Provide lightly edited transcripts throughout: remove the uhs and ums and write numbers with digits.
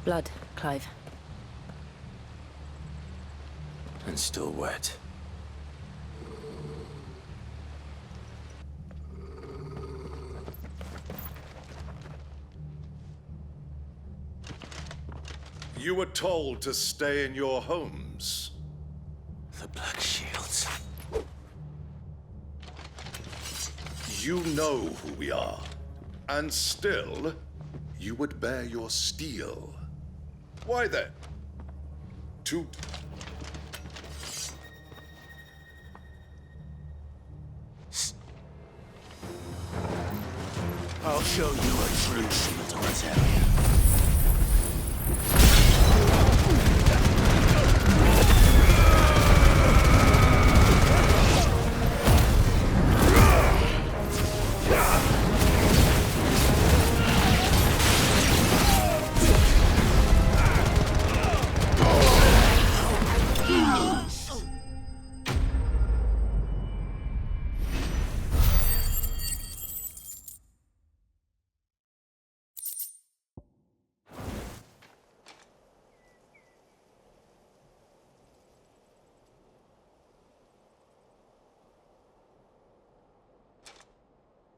Blood, Clive. And still wet. You were told to stay in your homes. The Black Shields. You know who we are. And still, you would bear your steel. Why then? To... I'll show you a true shield-totalitarian.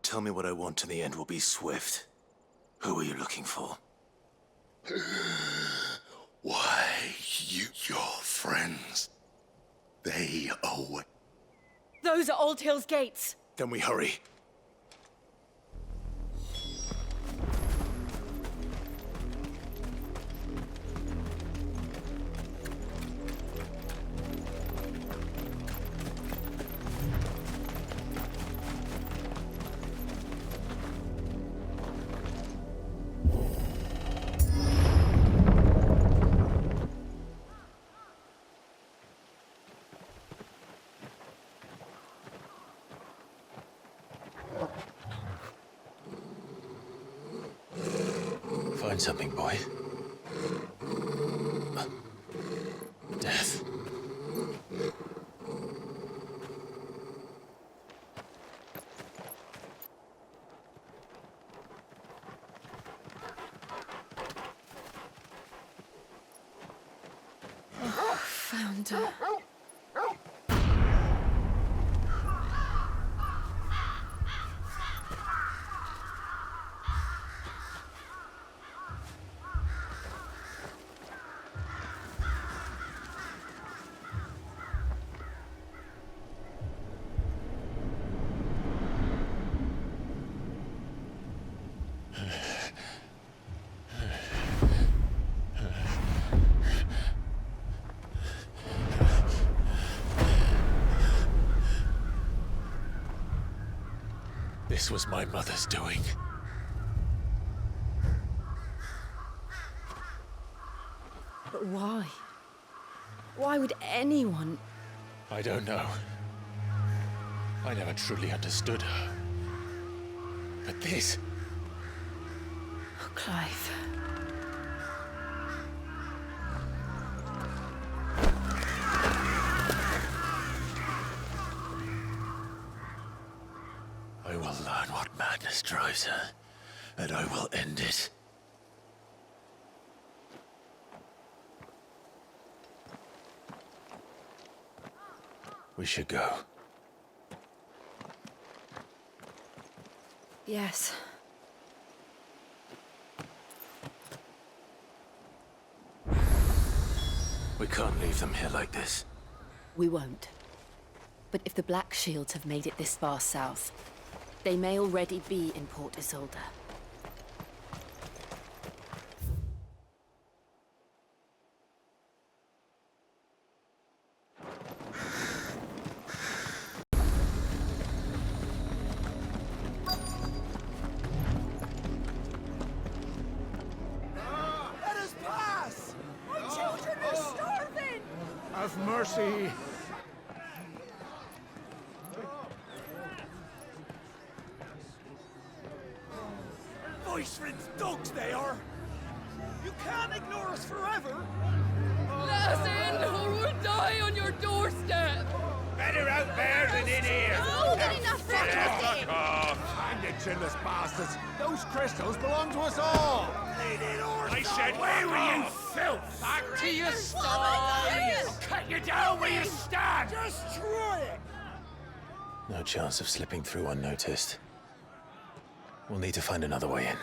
Tell me what I want and the end will be swift. Who are you looking for? Why, your friends. They owe... Those are Old Hill's gates. Then we hurry. Find something, boy. Death. Found her. This was my mother's doing. But why? Why would anyone... I don't know. I never truly understood her. But this... Oh, Clive. I will learn what madness drives her, and I will end it. We should go. Yes. We can't leave them here like this. We won't. But if the Black Shields have made it this far south, they may already be in Port Isolde. Let us pass! My children are starving! Have mercy! Voice-rinsed dogs they are! You can't ignore us forever! Let us in, or we'll die on your doorstep! Better out there than in here! Oh, get enough Fuck off! And the chinless bastards! Those crystals belong to us all! I said, where were you, filth? Back to your sties! Cut you down where you stand! Destroy it! No chance of slipping through unnoticed. We'll need to find another way in.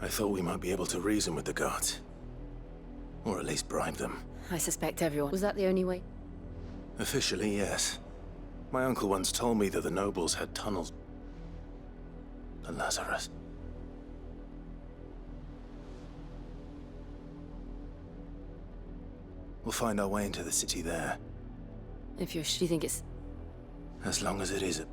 I thought we might be able to reason with the guards. Or at least bribe them. I suspect everyone. Was that the only way? Officially, yes. My uncle once told me that the nobles had tunnels to Lazarus. We'll find our way into the city there, If you're you think it's... as long as it is.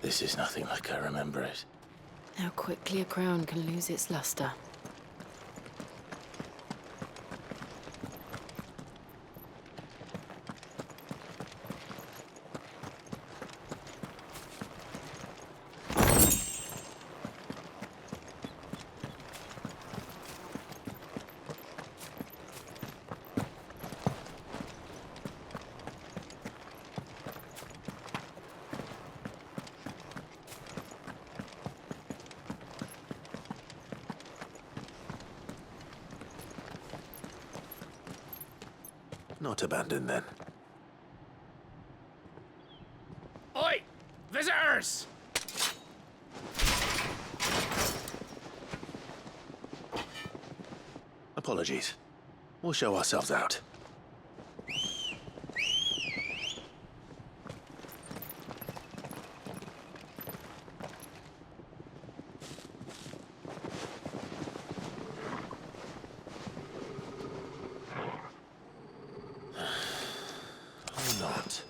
This is nothing like I remember it. How quickly a crown can lose its luster. Not abandoned, then. Oi! Visitors! Apologies. We'll show ourselves out. Or not.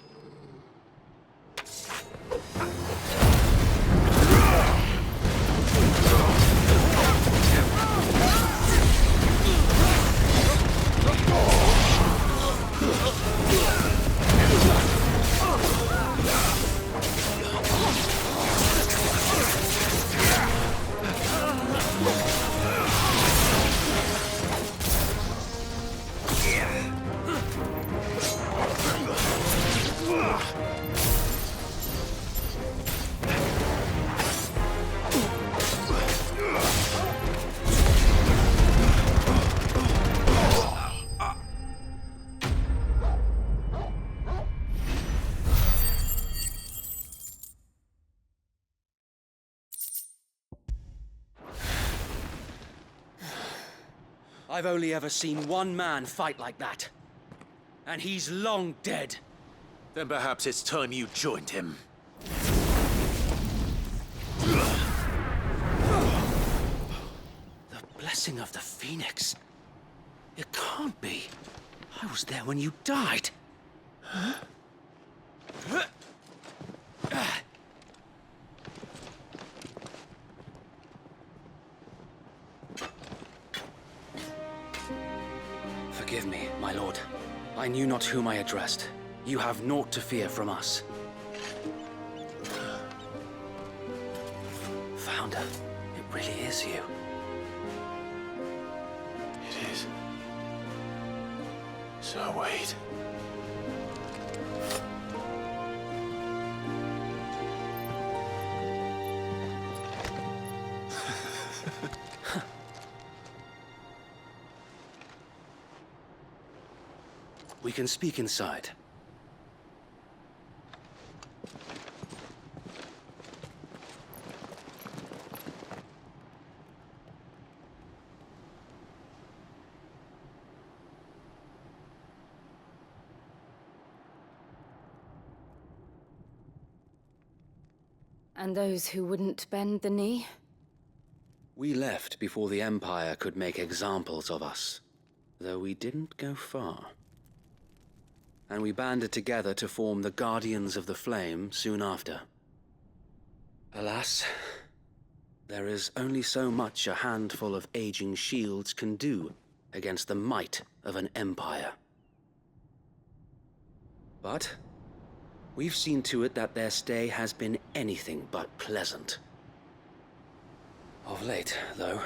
I've only ever seen one man fight like that. And he's long dead. Then perhaps it's time you joined him. The blessing of the Phoenix. It can't be. I was there when you died. Forgive me, my lord. I knew not whom I addressed. You have naught to fear from us. Founder, it really is you. It is. So wait. We can speak inside. And those who wouldn't bend the knee? We left before the Empire could make examples of us, though we didn't go far. And we banded together to form the Guardians of the Flame soon after. Alas, there is only so much a handful of aging shields can do against the might of an empire. But we've seen to it that their stay has been anything but pleasant. Of late, though,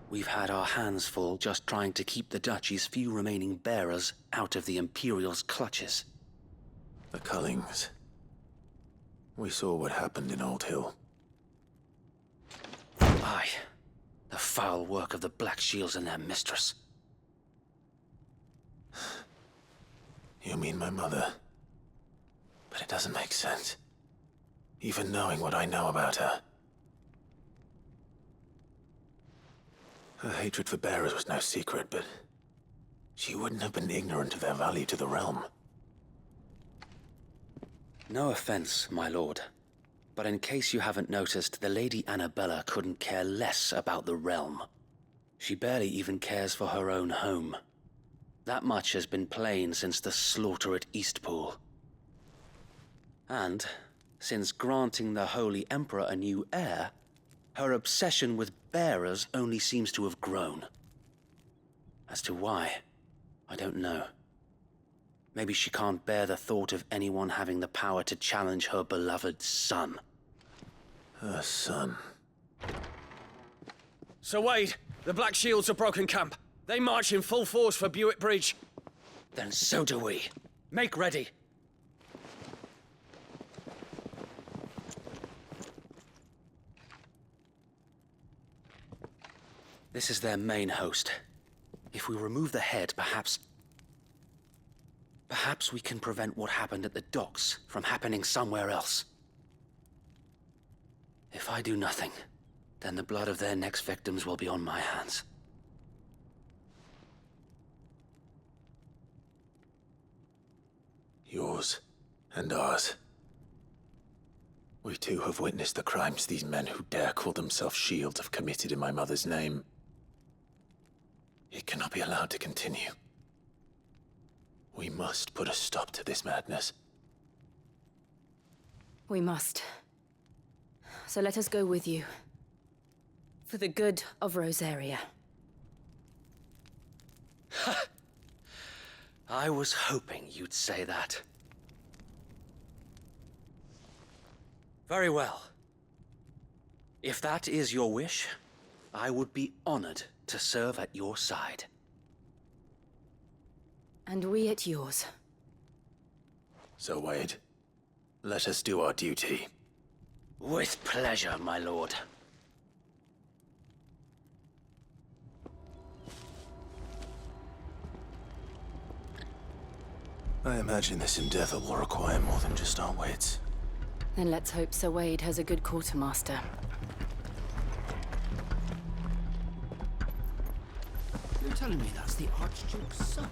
we've had our hands full just trying to keep the Duchy's few remaining bearers out of the Imperial's clutches. The Cullings. We saw what happened in Old Hill. Aye, the foul work of the Black Shields and their mistress. You mean my mother? But it doesn't make sense. Even knowing what I know about her. Her hatred for bearers was no secret, but she wouldn't have been ignorant of their value to the realm. No offense, my lord, but in case you haven't noticed, the Lady Annabella couldn't care less about the realm. She barely even cares for her own home. That much has been plain since the slaughter at Eastpool. And, since granting the Holy Emperor a new heir, her obsession with bearers only seems to have grown. As to why, I don't know. Maybe she can't bear the thought of anyone having the power to challenge her beloved son. Her son. Sir Wade, the Black Shields have broken camp. They march in full force for Buick Bridge. Then so do we. Make ready. This is their main host. If we remove the head, perhaps we can prevent what happened at the docks from happening somewhere else. If I do nothing, then the blood of their next victims will be on my hands. Yours and ours. We too have witnessed the crimes these men who dare call themselves shields have committed in my mother's name. It cannot be allowed to continue. We must put a stop to this madness. We must. So let us go with you. For the good of Rosaria. I was hoping you'd say that. Very well. If that is your wish, I would be honored to serve at your side. And we at yours. So, Wade, let us do our duty. With pleasure, my lord. I imagine this endeavor will require more than just our wits. Then let's hope Sir Wade has a good quartermaster. You're telling me that's the Archduke's son?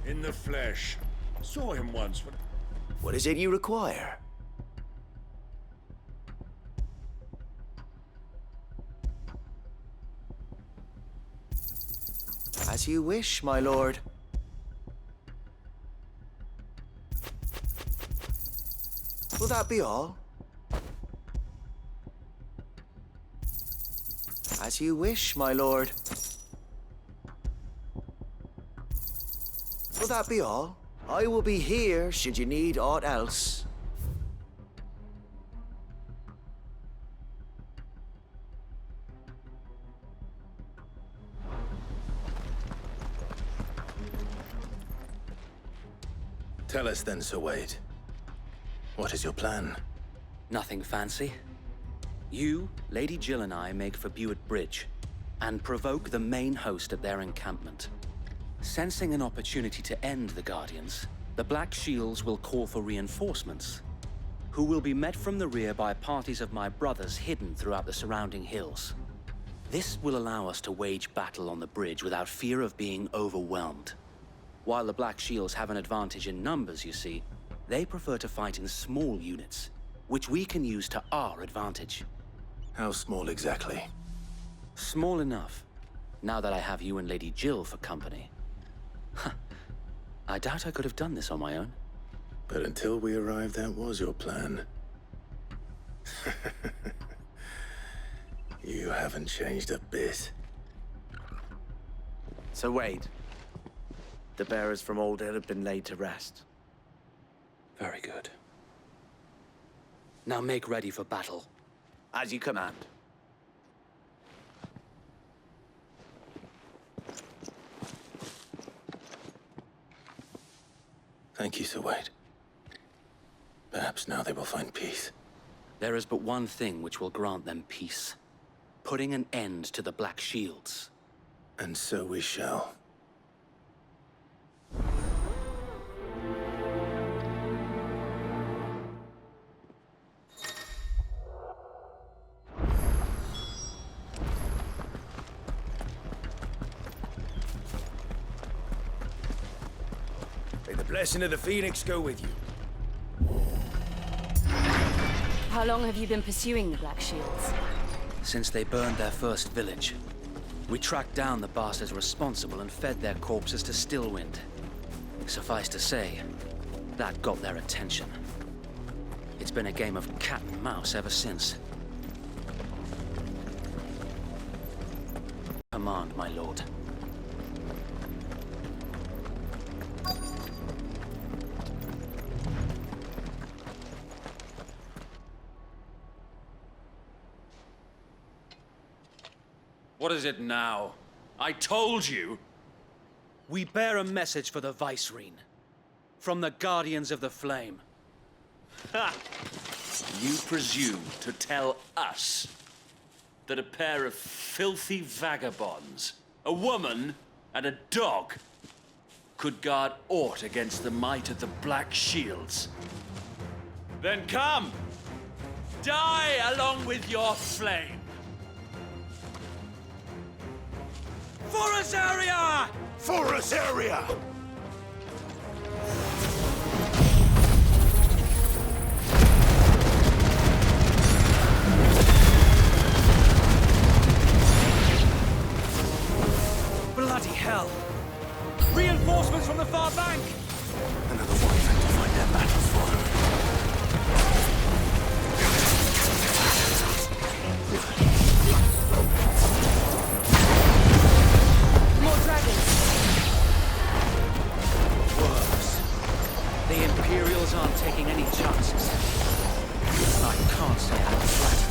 In the flesh. Saw him once, but What is it you require? As you wish, my lord. Will that be all? As you wish, my lord. Will that be all? I will be here should you need aught else. Tell us then, Sir Wade. What is your plan? Nothing fancy. You, Lady Jill and I make for Buick Bridge, and provoke the main host at their encampment. Sensing an opportunity to end the Guardians, the Black Shields will call for reinforcements, who will be met from the rear by parties of my brothers hidden throughout the surrounding hills. This will allow us to wage battle on the bridge without fear of being overwhelmed. While the Black Shields have an advantage in numbers, you see, they prefer to fight in small units, which we can use to our advantage. How small exactly? Small enough, now that I have you and Lady Jill for company. I doubt I could have done this on my own. But until we arrived, that was your plan. You haven't changed a bit. So Wade, the bearers from Old Hill have been laid to rest. Very good. Now make ready for battle. As you command. Thank you, Sir Wade. Perhaps now they will find peace. There is but one thing which will grant them peace. Putting an end to the Black Shields. And so we shall. May the blessing of the Phoenix go with you. How long have you been pursuing the Black Shields? Since they burned their first village, we tracked down the bastards responsible and fed their corpses to Stillwind. Suffice to say, that got their attention. It's been a game of cat and mouse ever since. Command, my lord. What is it now? I told you! We bear a message for the Vicereine. From the Guardians of the Flame. Ha! You presume to tell us that a pair of filthy vagabonds, a woman and a dog, could guard aught against the might of the Black Shields? Then come! Die along with your flame! For Azaria! For Azaria! Bloody hell! Reinforcements from the far bank! Another wyvern to fight their battles for. More dragons! Worse. The Imperials aren't taking any chances. I can't say I'm flattered.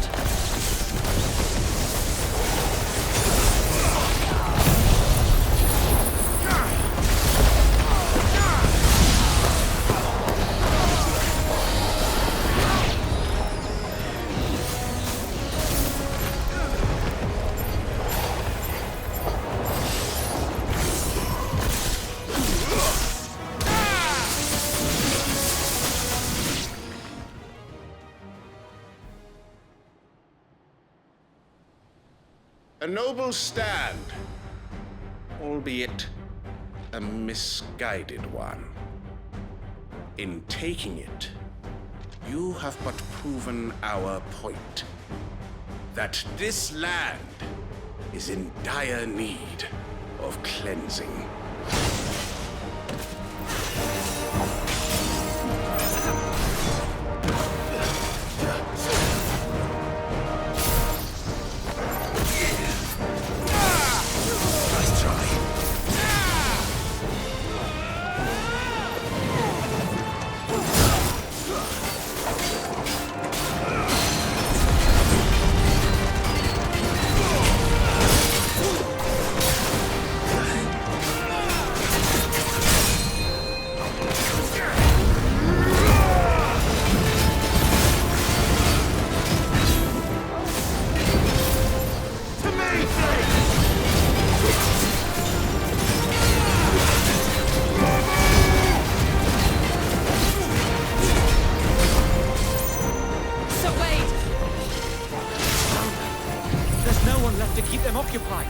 A noble stand, albeit a misguided one. In taking it, you have but proven our point. That this land is in dire need of cleansing. To keep them occupied.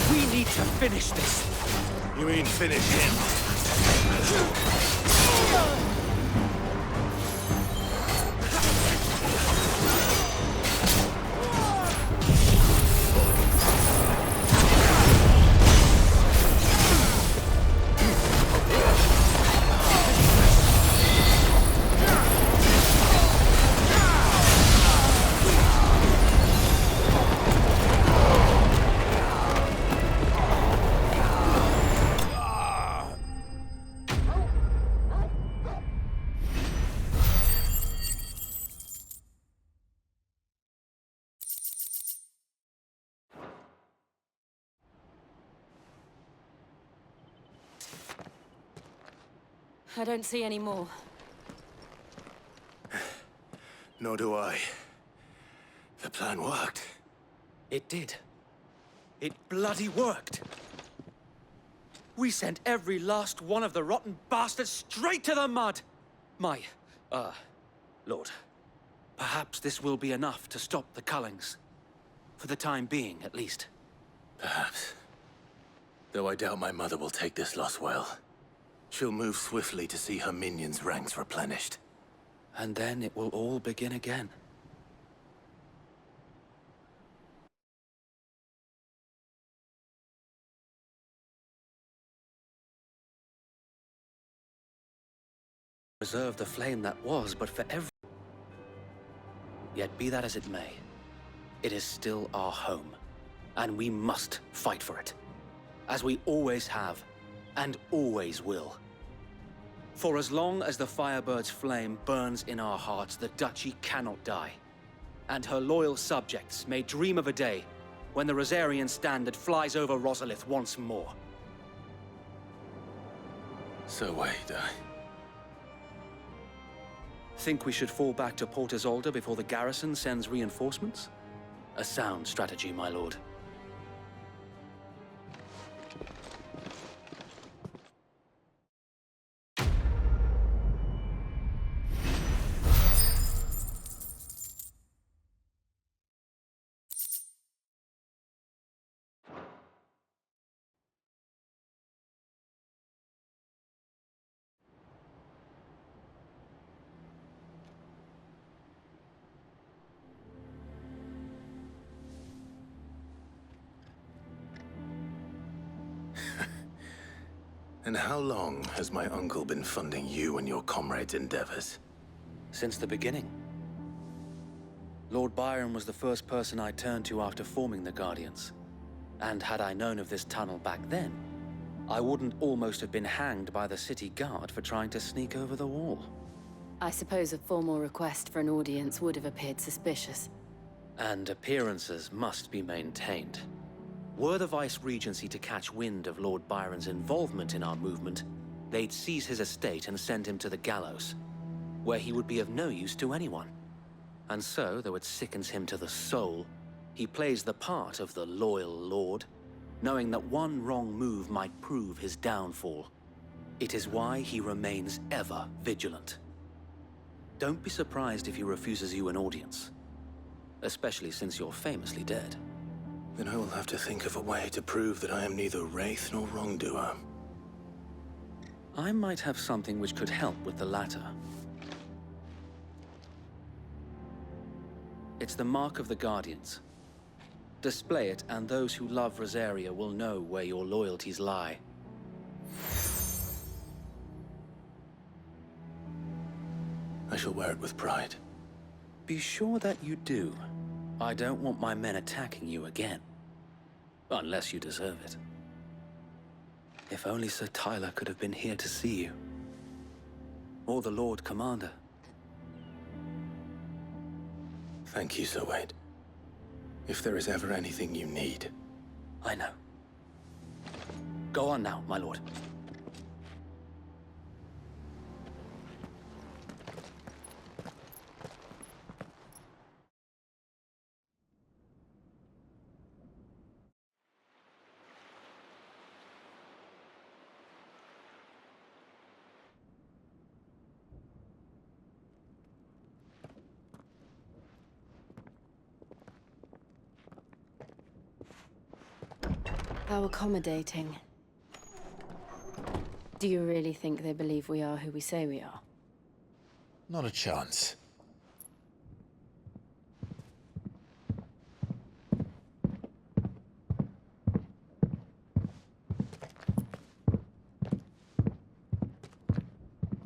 We need to finish this. You mean finish him? I don't see any more. Nor do I. The plan worked. It did. It bloody worked. We sent every last one of the rotten bastards straight to the mud! Lord, perhaps this will be enough to stop the Cullings. For the time being, at least. Perhaps. Though I doubt my mother will take this loss well. She'll move swiftly to see her minions' ranks replenished. And then it will all begin again. Preserve the flame that was, but for every... Yet be that as it may, it is still our home, and we must fight for it, as we always have, and always will. For as long as the Firebird's flame burns in our hearts, the Duchy cannot die, and her loyal subjects may dream of a day when the Rosarian standard flies over Rosalith once more. So wait, Think we should fall back to Port Isolde before the garrison sends reinforcements? A sound strategy, my lord. And how long has my uncle been funding you and your comrades' endeavors? Since the beginning. Lord Byron was the first person I turned to after forming the Guardians. And had I known of this tunnel back then, I wouldn't almost have been hanged by the city guard for trying to sneak over the wall. I suppose a formal request for an audience would have appeared suspicious. And appearances must be maintained. Were the Vice-Regency to catch wind of Lord Byron's involvement in our movement, they'd seize his estate and send him to the gallows, where he would be of no use to anyone. And so, though it sickens him to the soul, he plays the part of the loyal lord, knowing that one wrong move might prove his downfall. It is why he remains ever vigilant. Don't be surprised if he refuses you an audience, especially since you're famously dead. Then I will have to think of a way to prove that I am neither wraith nor wrongdoer. I might have something which could help with the latter. It's the mark of the Guardians. Display it, and those who love Rosaria will know where your loyalties lie. I shall wear it with pride. Be sure that you do. I don't want my men attacking you again. Unless you deserve it. If only Sir Tyler could have been here to see you. Or the Lord Commander. Thank you, Sir Wade. If there is ever anything you need... I know. Go on now, my lord. How accommodating. Do you really think they believe we are who we say we are? Not a chance.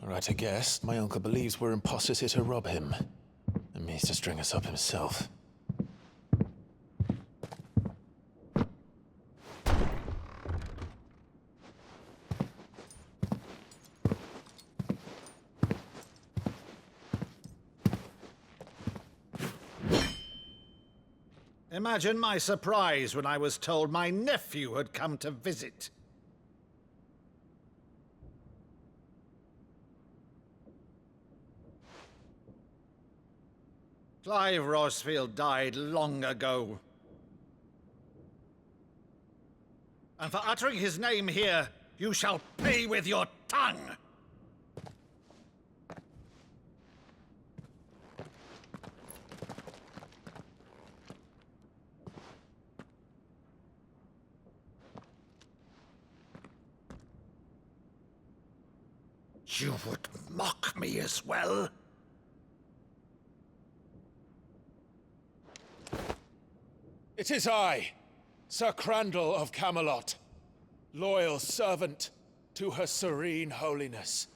All right, I guess. My uncle believes we're imposters here to rob him. And means to string us up himself. Imagine my surprise when I was told my nephew had come to visit. Clive Rosfield died long ago. And for uttering his name here, you shall pay with your tongue! You would mock me as well? It is I, Sir Crandall of Camelot, loyal servant to Her Serene Holiness,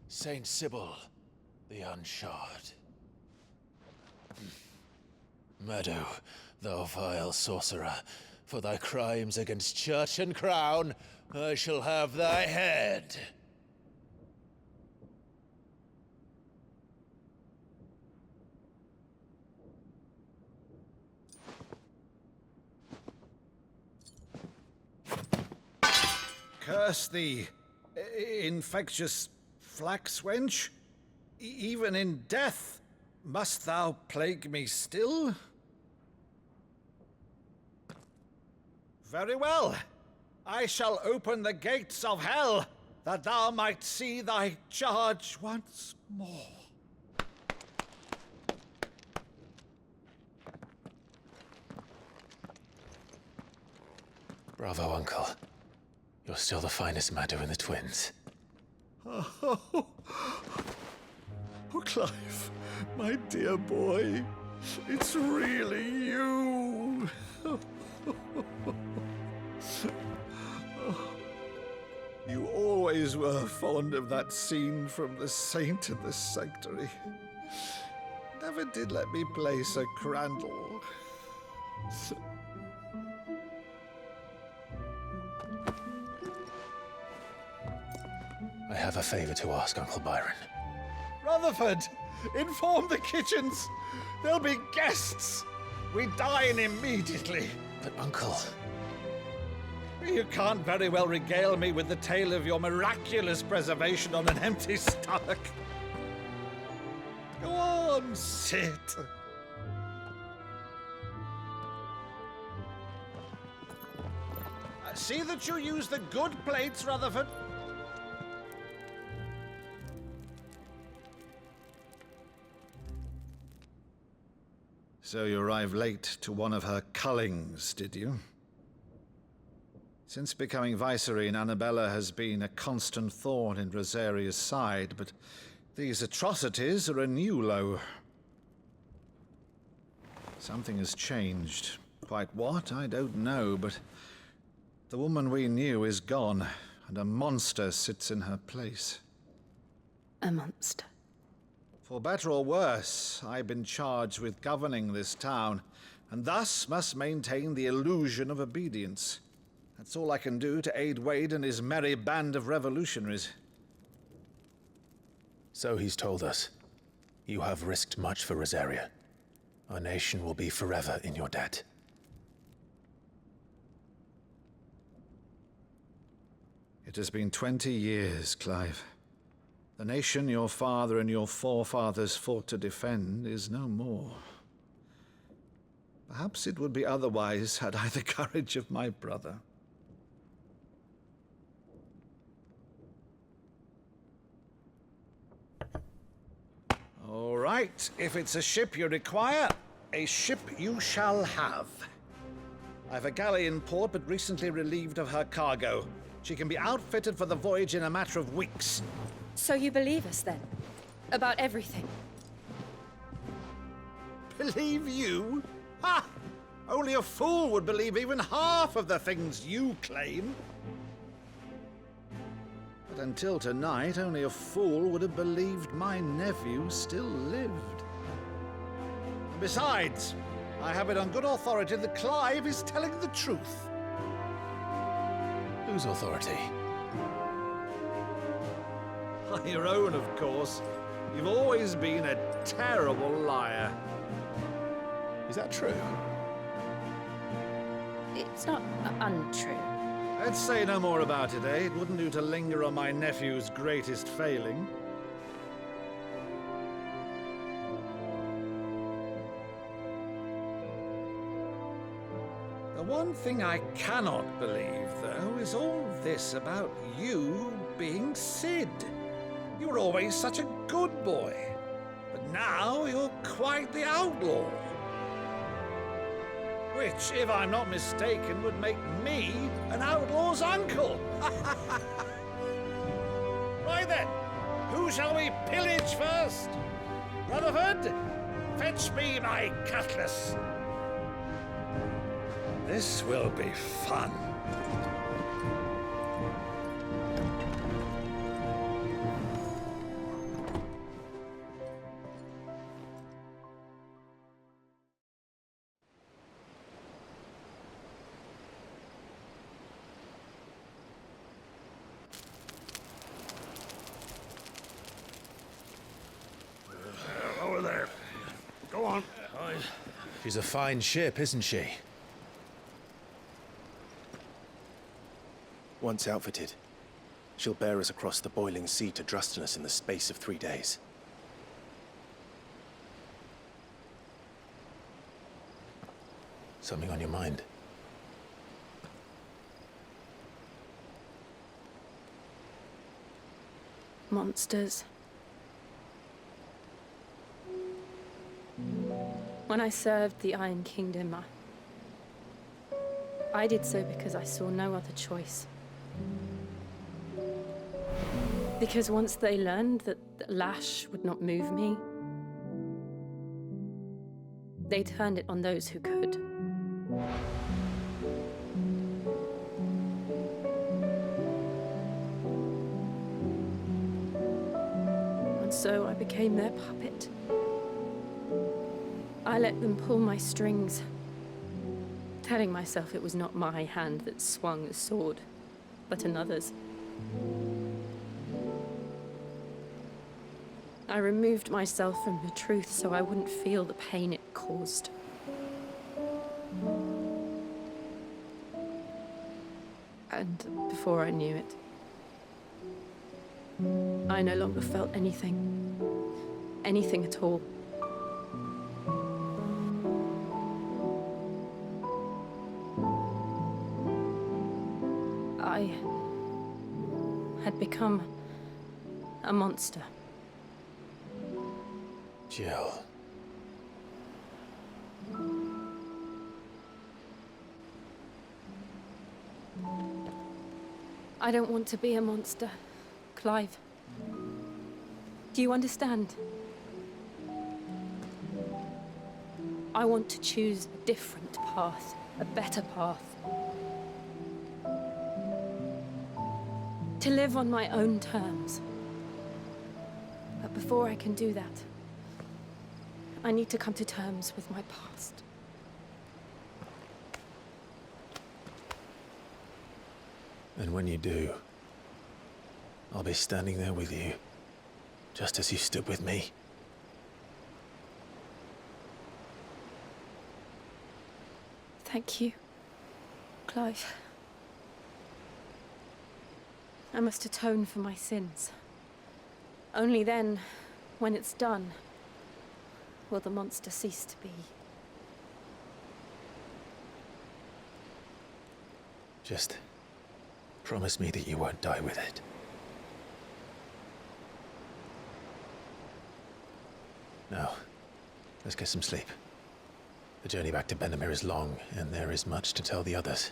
Saint Sybil the Unshod. Meadow, thou vile sorcerer, for thy crimes against church and crown, I shall have thy head. Curse thee, infectious flax wench. Even in death, must thou plague me still? Very well. I shall open the gates of hell, that thou might see thy charge once more. Bravo, Uncle. You're still the finest Meadow in the twins. Oh, Clive, my dear boy, it's really you. You always were fond of that scene from The Saint in the Sanctuary. Never did let me play Sir Crandall. I have a favor to ask, Uncle Byron. Rutherford, inform the kitchens. There'll be guests. We dine immediately. But, Uncle... You can't very well regale me with the tale of your miraculous preservation on an empty stomach. Go on, sit. See that you use the good plates, Rutherford. So you arrived late to one of her cullings, did you? Since becoming Vicereine, Annabella has been a constant thorn in Rosaria's side, but these atrocities are a new low. Something has changed. Quite what, I don't know, but the woman we knew is gone, and a monster sits in her place. A monster? For better or worse, I've been charged with governing this town, and thus must maintain the illusion of obedience. That's all I can do to aid Wade and his merry band of revolutionaries. So he's told us. You have risked much for Rosaria. Our nation will be forever in your debt. It has been 20 years, Clive. The nation your father and your forefathers fought to defend is no more. Perhaps it would be otherwise had I the courage of my brother. All right, if it's a ship you require, a ship you shall have. I've a galley in port, but recently relieved of her cargo. She can be outfitted for the voyage in a matter of weeks. So you believe us, then? About everything? Believe you? Ha! Only a fool would believe even half of the things you claim. But until tonight, only a fool would have believed my nephew still lived. And besides, I have it on good authority that Clive is telling the truth. Whose authority? Your own, of course. You've always been a terrible liar. Is that true? It's not untrue. Let's say no more about it, eh? It wouldn't do to linger on my nephew's greatest failing. one thing I cannot believe, though, is all this about you being Sid. You were always such a good boy, but now you're quite the outlaw. Which, if I'm not mistaken, would make me an outlaw's uncle. Right then, who shall we pillage first? Rutherford, fetch me my cutlass. This will be fun. Over there. Go on. She's a fine ship, isn't she? Once outfitted, she'll bear us across the boiling sea to Drustinus in the space of 3 days. Something on your mind? Monsters. When I served the Iron Kingdom, I did so because I saw no other choice. Because once they learned that the lash would not move me, they turned it on those who could. And so I became their puppet. I let them pull my strings, telling myself it was not my hand that swung the sword, but another's. I removed myself from the truth so I wouldn't feel the pain it caused. And before I knew it, I no longer felt anything. Anything at all. I had become a monster. Jill. I don't want to be a monster, Clive. Do you understand? I want to choose a different path, a better path. To live on my own terms. But before I can do that, I need to come to terms with my past. And when you do, I'll be standing there with you, just as you stood with me. Thank you, Clive. I must atone for my sins. Only then, when it's done, will the monster cease to be. Just promise me that you won't die with it. Now, let's get some sleep. The journey back to Benamir is long, and there is much to tell the others.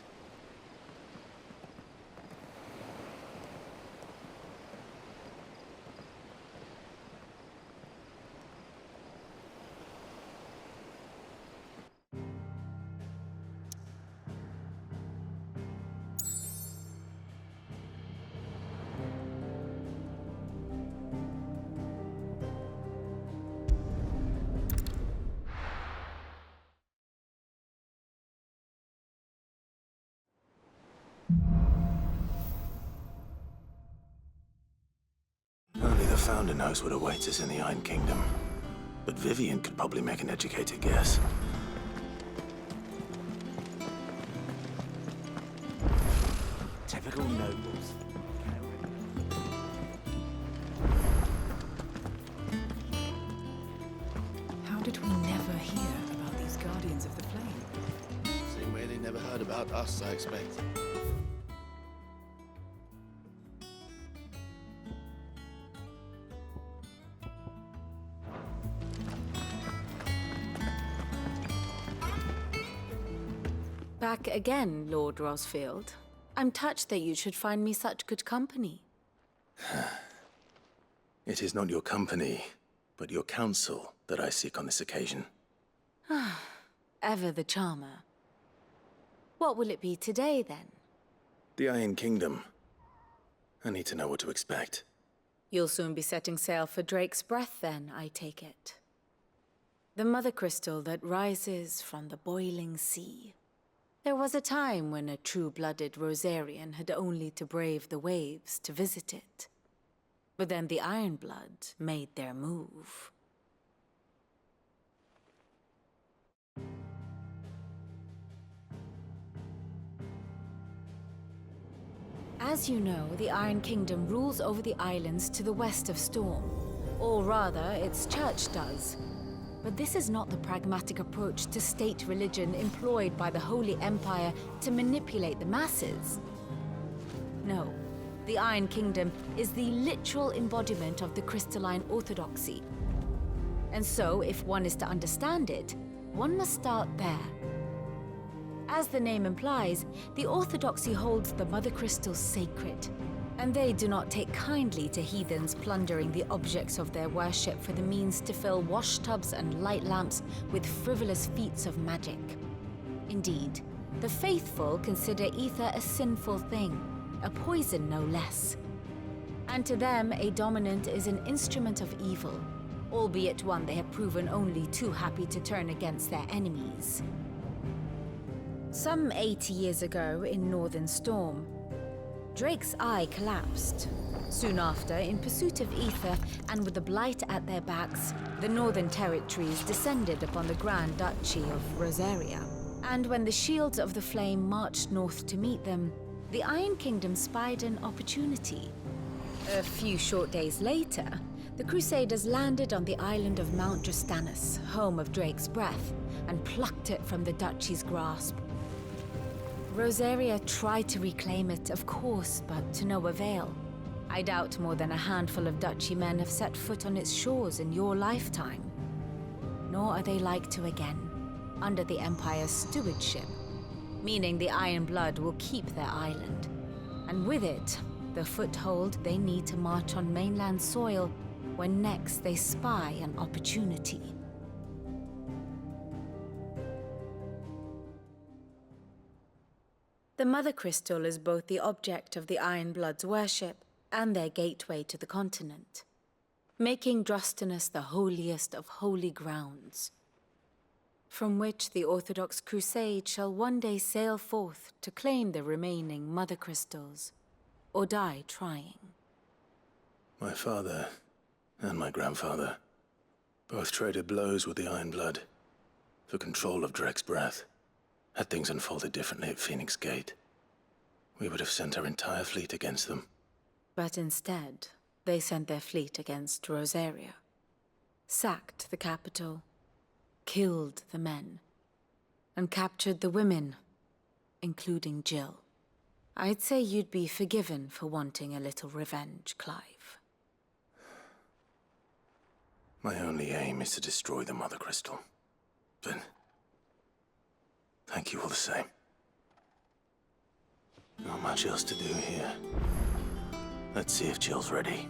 Only the Founder knows what awaits us in the Iron Kingdom. But Vivian could probably make an educated guess. Typical nobles. How did we never hear about these Guardians of the Flame? Same way they never heard about About us, I expect. Back again, Lord Rosfield. I'm touched that you should find me such good company. It is not your company, but your counsel that I seek on this occasion. Ever the charmer. What will it be today, then? The Iron Kingdom. I need to know what to expect. You'll soon be setting sail for Drake's Breath, then, I take it. The mother crystal that rises from the boiling sea. There was a time when a true-blooded Rosarian had only to brave the waves to visit it. But then the Ironblood made their move. As you know, the Iron Kingdom rules over the islands to the west of Storm. Or rather, its church does. But this is not the pragmatic approach to state religion employed by the Holy Empire to manipulate the masses. No, the Iron Kingdom is the literal embodiment of the crystalline orthodoxy. And so, if one is to understand it, one must start there. As the name implies, the orthodoxy holds the Mother Crystals sacred, and they do not take kindly to heathens plundering the objects of their worship for the means to fill washtubs and light lamps with frivolous feats of magic. Indeed, the faithful consider ether a sinful thing, a poison no less. And to them, a dominant is an instrument of evil, albeit one they have proven only too happy to turn against their enemies. Some 80 years ago, in Northern Storm, Drake's eye collapsed. Soon after, in pursuit of ether and with the Blight at their backs, the Northern Territories descended upon the Grand Duchy of Rosaria. And when the Shields of the Flame marched north to meet them, the Iron Kingdom spied an opportunity. A few short days later, the Crusaders landed on the island of Mount Justanus, home of Drake's Breath, and plucked it from the Duchy's grasp. Rosaria tried to reclaim it, of course, but to no avail. I doubt more than a handful of Duchy men have set foot on its shores in your lifetime. Nor are they like to again, under the Empire's stewardship, meaning the Iron Blood will keep their island. And with it, the foothold they need to march on mainland soil when next they spy an opportunity. The Mother Crystal is both the object of the Iron Blood's worship and their gateway to the continent, making Drostanus the holiest of holy grounds, from which the Orthodox Crusade shall one day sail forth to claim the remaining Mother Crystals, or die trying. My father and my grandfather both traded blows with the Iron Blood for control of Drake's Breath. Had things unfolded differently at Phoenix Gate, we would have sent our entire fleet against them. But instead, they sent their fleet against Rosaria, sacked the capital, killed the men, and captured the women, including Jill. I'd say you'd be forgiven for wanting a little revenge, Clive. My only aim is to destroy the Mother Crystal. But thank you all the same. Not much else to do here. Let's see if Jill's ready.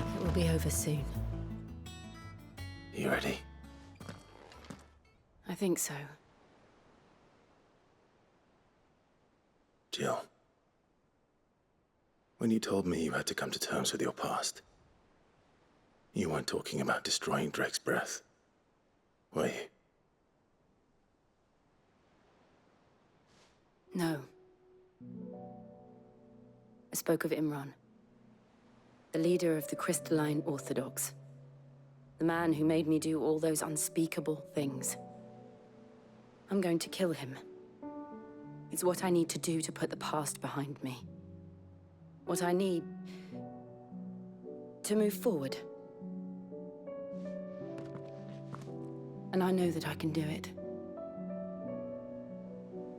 It will be over soon. You ready? I think so. Jill. When you told me you had to come to terms with your past, you weren't talking about destroying Drake's Breath, were you? No. I spoke of Imran, the leader of the Crystalline Orthodox. The man who made me do all those unspeakable things. I'm going to kill him. It's what I need to do to put the past behind me. What I need to move forward. And I know that I can do it.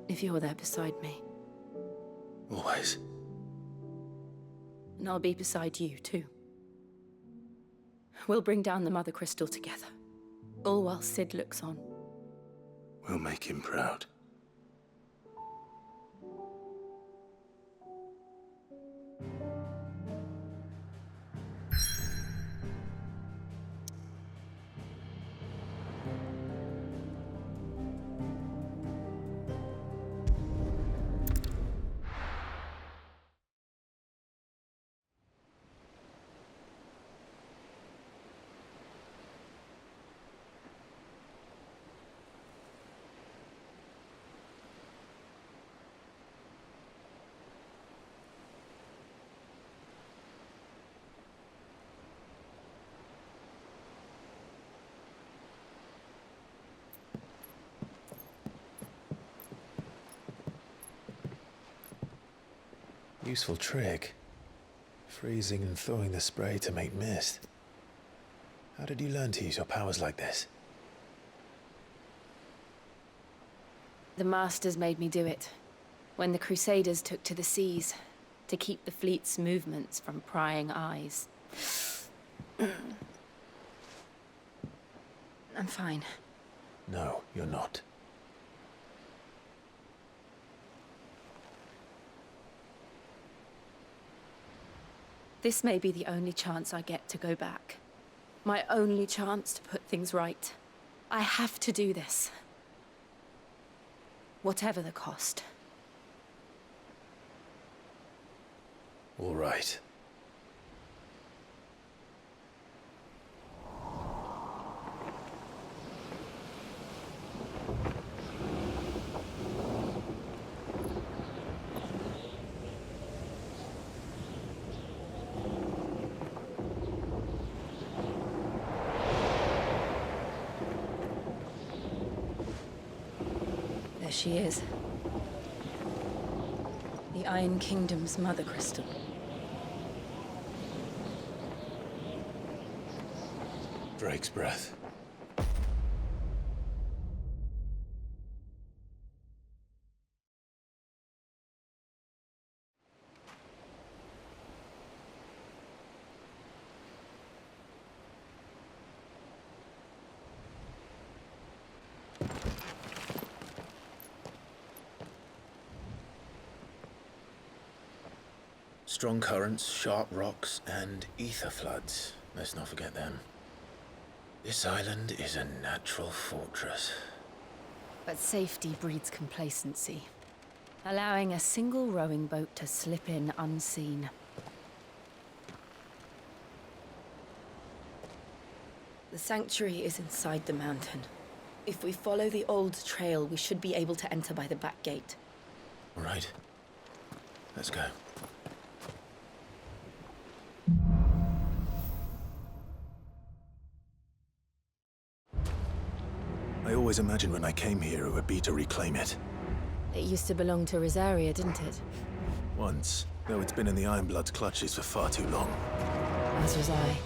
If you're there beside me. Always. And I'll be beside you, too. We'll bring down the Mother Crystal together. All while Sid looks on. We'll make him proud. Useful trick. Freezing and thawing the spray to make mist. How did you learn to use your powers like this? The Masters made me do it. When the Crusaders took to the seas, to keep the fleet's movements from prying eyes. I'm fine. No, you're not. This may be the only chance I get to go back. My only chance to put things right. I have to do this. Whatever the cost. All right. There she is. The Iron Kingdom's Mother Crystal. Drake's breath. Strong currents, sharp rocks, and ether floods. Let's not forget them. This island is a natural fortress. But safety breeds complacency, allowing a single rowing boat to slip in unseen. The sanctuary is inside the mountain. If we follow the old trail, we should be able to enter by the back gate. All right. Let's go. I always imagined when I came here it would be to reclaim it. It used to belong to Rosaria, didn't it? Once, though it's been in the Ironblood's clutches for far too long. As was I.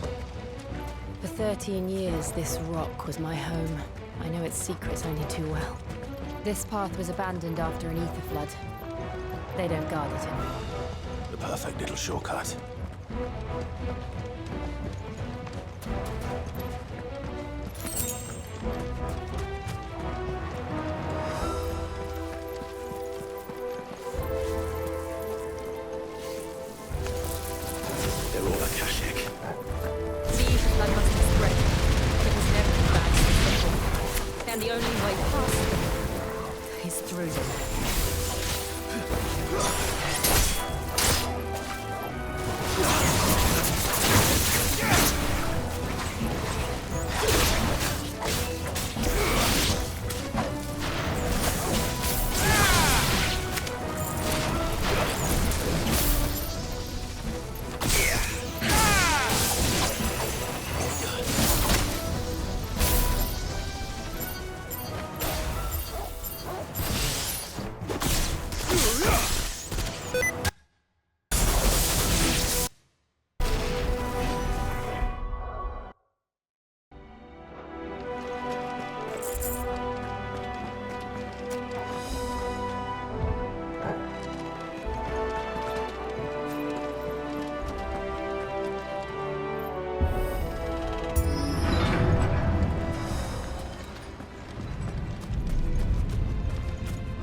For 13 years, this rock was my home. I know its secrets only too well. This path was abandoned after an ether flood. They don't guard it anymore. The perfect little shortcut. They're all Akashic. The ether flood must have spread. It was never bad since before. And the only way past them is through them.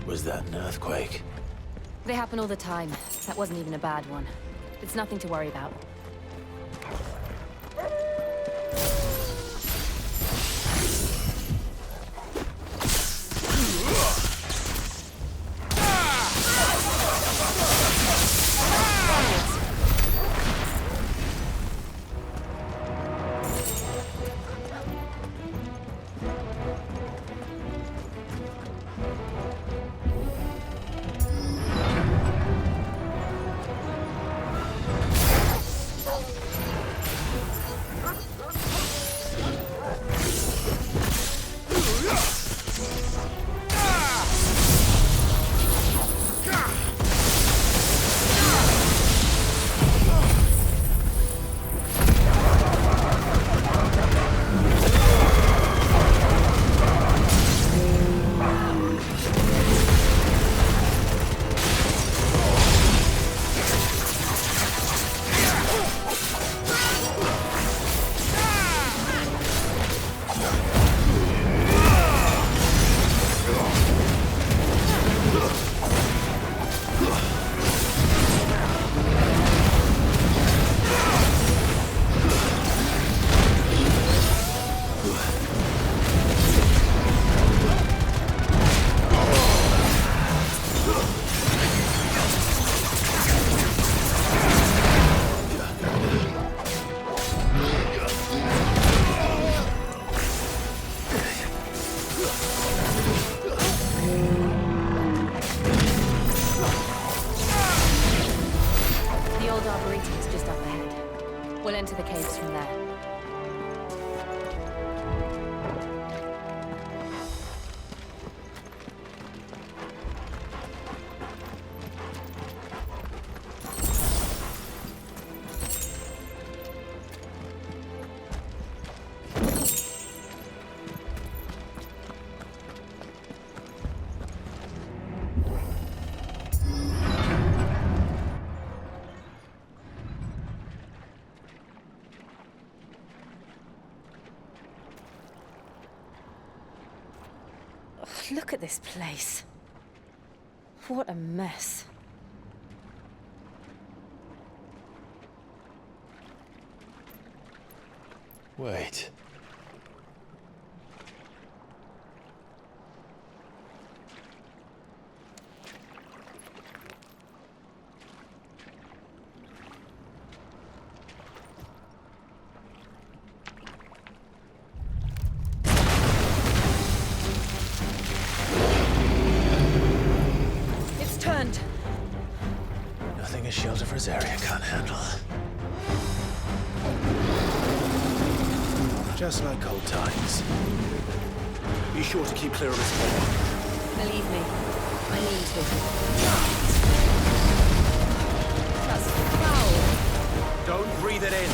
Was that an earthquake? They happen all the time. That wasn't even a bad one. It's nothing to worry about. We'll enter the caves from there. Look at this place. What a mess. Wait. Nothing a shield of Rosaria can't handle. Just like old times. Be sure to keep clear of this wall. Believe me, I need to. That's foul. Don't breathe it in.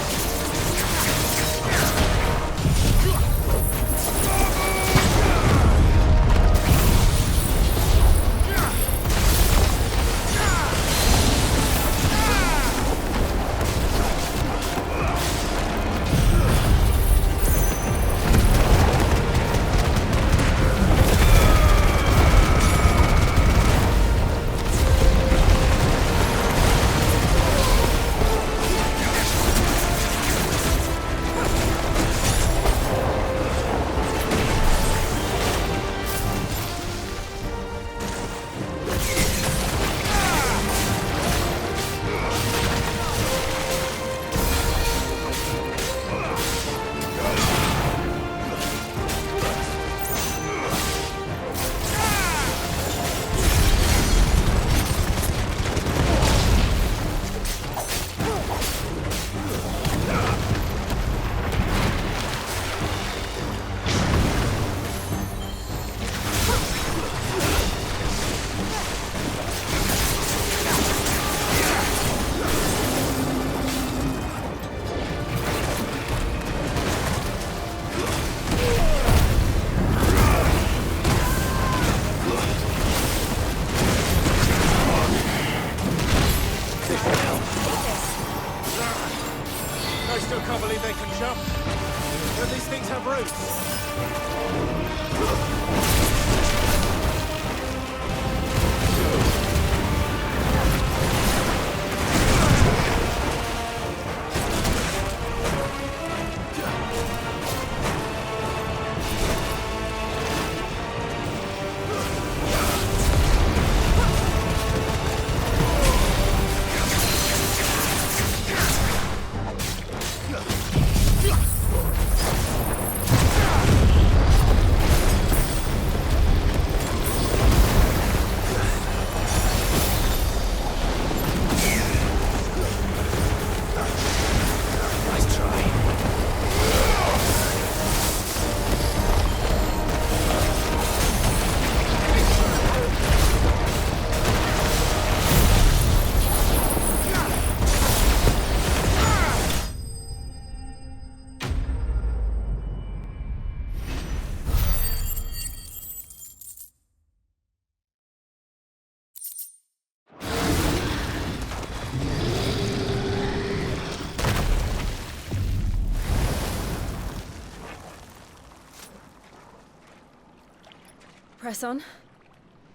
Press on.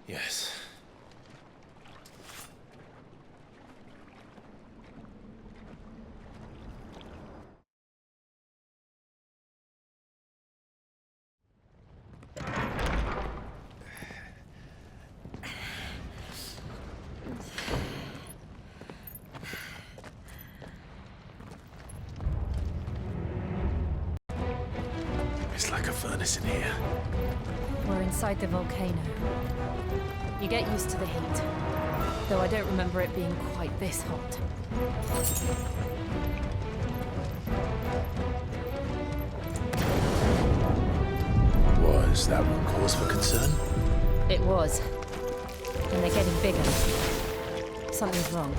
Yes. It's like a furnace in here. We're inside the volcano. You get used to the heat, though I don't remember it being quite this hot. Was that one cause for concern? It was. And they're getting bigger. Something's wrong.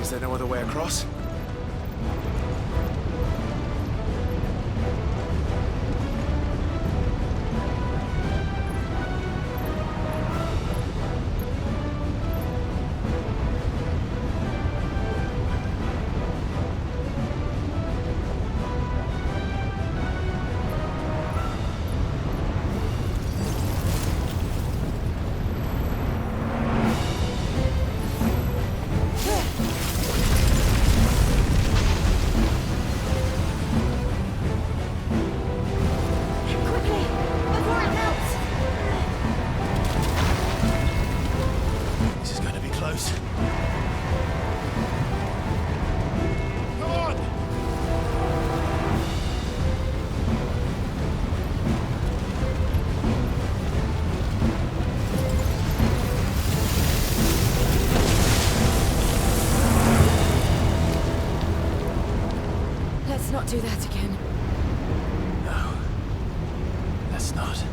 Is there no other way across? Let's not do that again. No. Let's not.